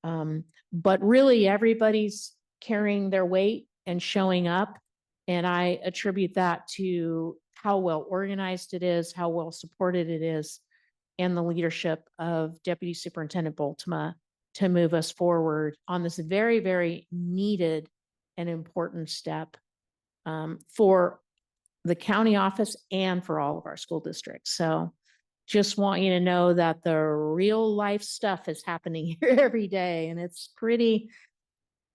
But really everybody's carrying their weight and showing up. And I attribute that to how well organized it is, how well supported it is, and the leadership of Deputy Superintendent Boltema to move us forward on this very, very needed and important step for the county office and for all of our school districts. So just want you to know that the real life stuff is happening here every day, and it's pretty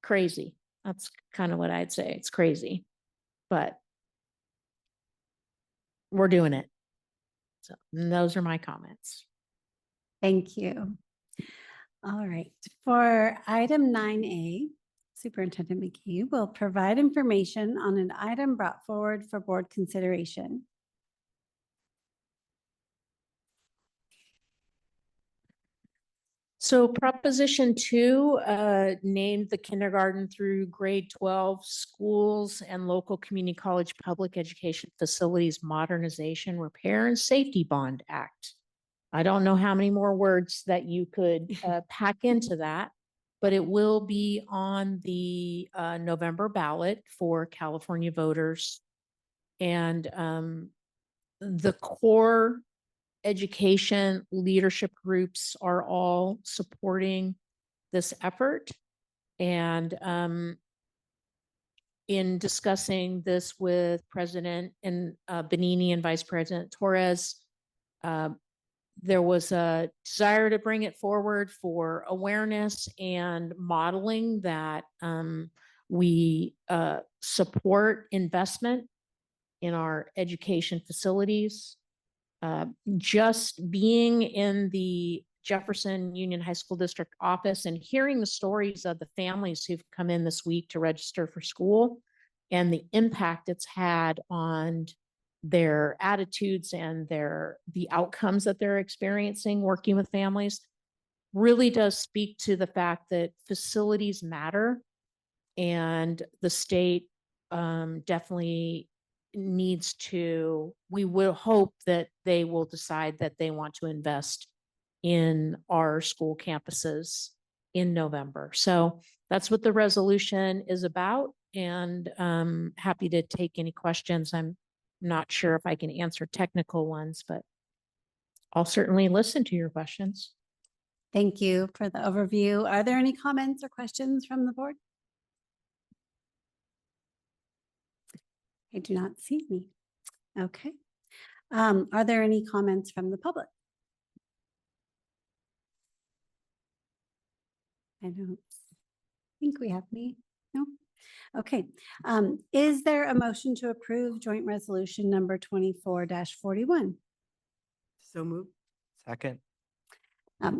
crazy. That's kind of what I'd say. It's crazy, but we're doing it. So those are my comments. Thank you. All right, for item 9A, Superintendent McGee will provide information on an item brought forward for board consideration. So Proposition 2 named the kindergarten through grade 12 schools and local community college public education facilities modernization, repair, and safety bond act. I don't know how many more words that you could pack into that, but it will be on the November ballot for California voters. And the core education leadership groups are all supporting this effort. And in discussing this with President and Benini and Vice President Torres, there was a desire to bring it forward for awareness and modeling that we support investment in our education facilities. Just being in the Jefferson Union High School District office and hearing the stories of the families who've come in this week to register for school and the impact it's had on their attitudes and the outcomes that they're experiencing working with families really does speak to the fact that facilities matter, and the state definitely needs to, we will hope that they will decide that they want to invest in our school campuses in November. So that's what the resolution is about, and happy to take any questions. I'm not sure if I can answer technical ones, but I'll certainly listen to your questions. Thank you for the overview. Are there any comments or questions from the board? I do not see any. Okay. Are there any comments from the public? I don't think we have any. No. Okay. Is there a motion to approve joint resolution number 24-41? So move. Second.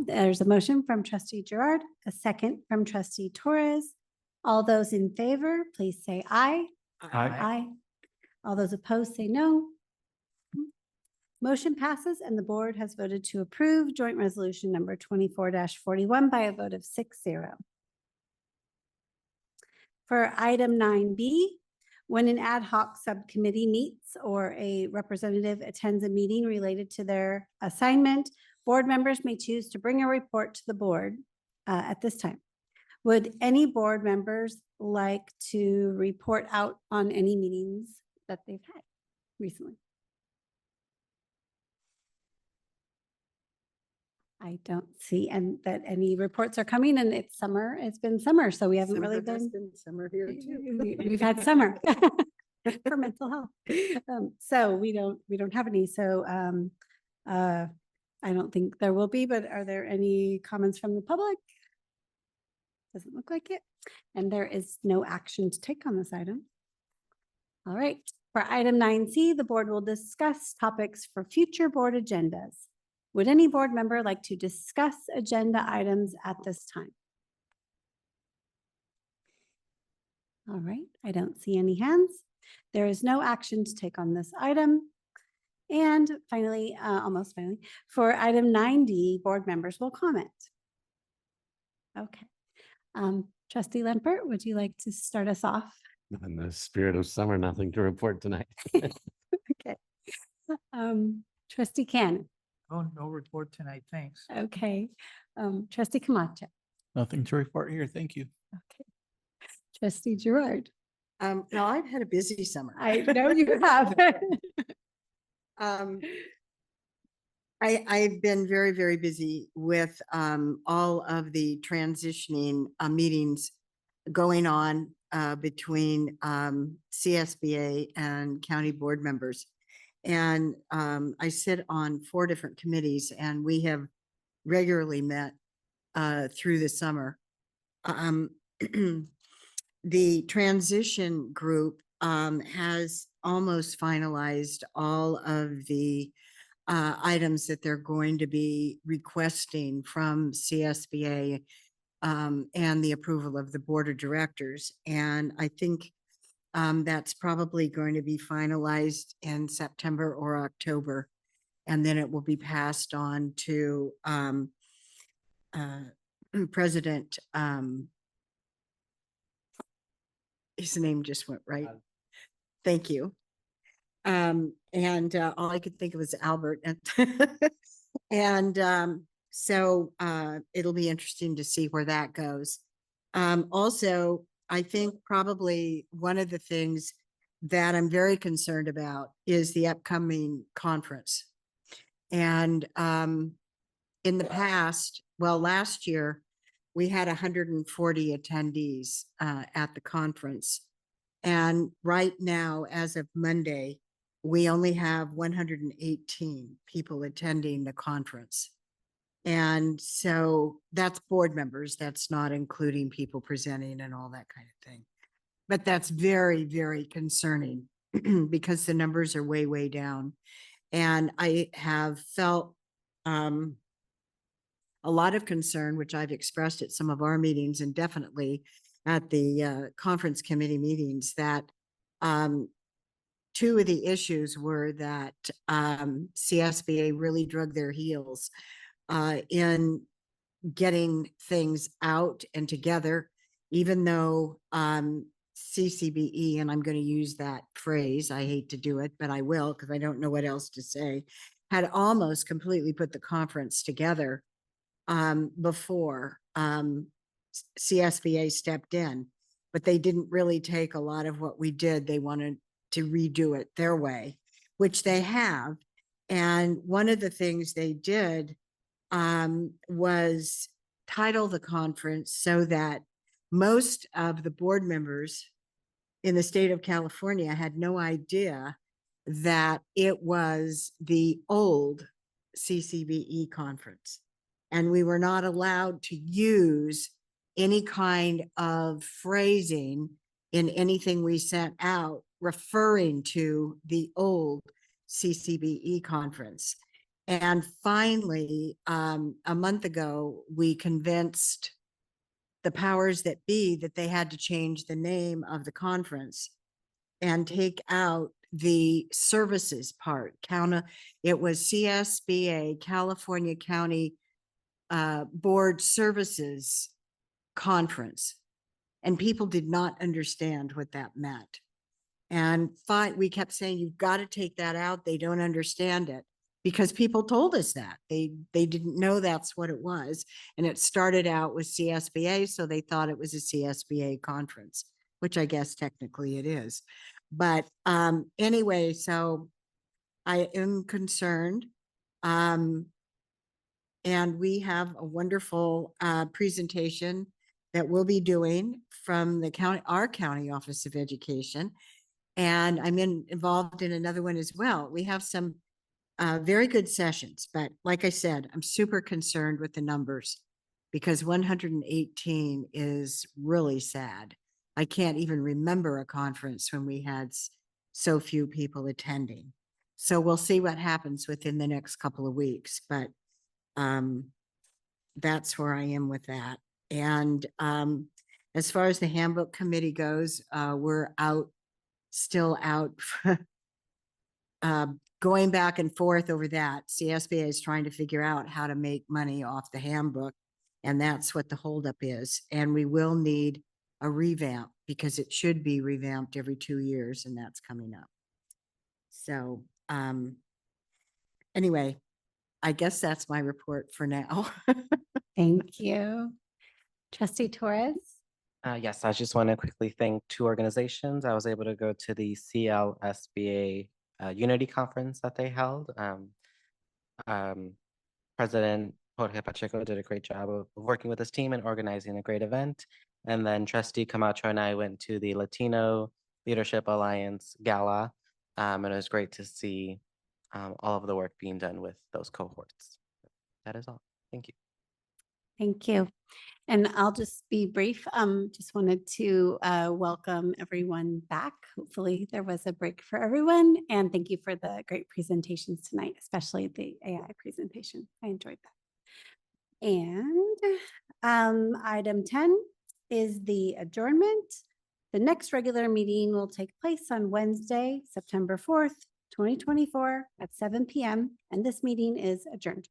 There's a motion from trustee Gerard, a second from trustee Torres. All those in favor, please say aye. Aye. All those opposed say no. Motion passes and the board has voted to approve joint resolution number 24-41 by a vote of 6-0. For item 9B, when an ad hoc subcommittee meets or a representative attends a meeting related to their assignment, board members may choose to bring a report to the board at this time. Would any board members like to report out on any meetings that they've had recently? I don't see and that any reports are coming, and it's summer. It's been summer, so we haven't Summer really has been. Summer here too. We've had summer for mental health. So we don't have any. So I don't think there will be, but are there any comments from the public? Doesn't look like it. And there is no action to take on this item. All right. For item 9C, the board will discuss topics for future board agendas. Would any board member like to discuss agenda items at this time? All right, I don't see any hands. There is no action to take on this item. And finally, almost finally, for item 9D, board members will comment. Okay. Trustee Lempert, would you like to start us off? In the spirit of summer, nothing to report tonight. Okay. Trustee Cannon. Oh, no report tonight, thanks. Okay. Trustee Camacho. Nothing to report here, thank you. Okay. Trustee Gerard. Now I've had a busy summer. I know you have. I've been very, very busy with all of the transitioning meetings going on between CSBA and county board members. And I sit on 4 different committees, and we have regularly met through the summer. The transition group has almost finalized all of the items that they're going to be requesting from CSBA and the approval of the board of directors. And I think that's probably going to be finalized in September or October. And then it will be passed on to President, his name just went right. Thank you. And all I could think of was Albert. And so it'll be interesting to see where that goes. Also, I think probably one of the things that I'm very concerned about is the upcoming conference. And in the past, well, last year, we had 140 attendees at the conference. And right now, as of Monday, we only have 118 people attending the conference. And so that's board members. That's not including people presenting and all that kind of thing. But that's very, very concerning because the numbers are way, way down. And I have felt a lot of concern, which I've expressed at some of our meetings and definitely at the conference committee meetings, that two of the issues were that CSBA really drug their heels in getting things out and together, even though CCBE, and I'm going to use that phrase, I hate to do it, but I will because I don't know what else to say, had almost completely put the conference together before CSBA stepped in, but they didn't really take a lot of what we did. They wanted to redo it their way, which they have. And one of the things they did was title the conference so that most of the board members in the state of California had no idea that it was the old CCBE conference. And we were not allowed to use any kind of phrasing in anything we sent out referring to the old CCBE conference. And finally, a month ago, we convinced the powers that be that they had to change the name of the conference and take out the services part. It was CSBA, California County Board Services Conference. And people did not understand what that meant. And we kept saying, you've got to take that out. They don't understand it. Because people told us that they didn't know that's what it was. And it started out with CSBA, so they thought it was a CSBA conference, which I guess technically it is. But anyway, so I am concerned. And we have a wonderful presentation that we'll be doing from the our county Office of Education. And I'm involved in another one as well. We have some very good sessions, but like I said, I'm super concerned with the numbers because 118 is really sad. I can't even remember a conference when we had so few people attending. So we'll see what happens within the next couple of weeks, but that's where I am with that. And as far as the handbook committee goes, we're still out going back and forth over that. CSBA is trying to figure out how to make money off the handbook, and that's what the holdup is. And we will need a revamp because it should be revamped every 2 years, and that's coming up. So anyway, I guess that's my report for now. Thank you. Trustee Torres? Yes, I just want to quickly thank two organizations. I was able to go to the CLSBA Unity Conference that they held. President Jorge Pacheco did a great job of working with his team and organizing a great event. And then Trustee Camacho and I went to the Latino Leadership Alliance Gala. And it was great to see all of the work being done with those cohorts. That is all. Thank you. Thank you. And I'll just be brief. Just wanted to welcome everyone back. Hopefully there was a break for everyone. And thank you for the great presentations tonight, especially the AI presentation. I enjoyed that. And item 10 is the adjournment. The next regular meeting will take place on Wednesday, September 4th, 2024 at 7 p.m. And this meeting is adjourned.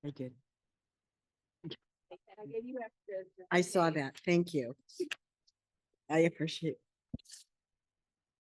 I did. I saw that. Thank you. I appreciate.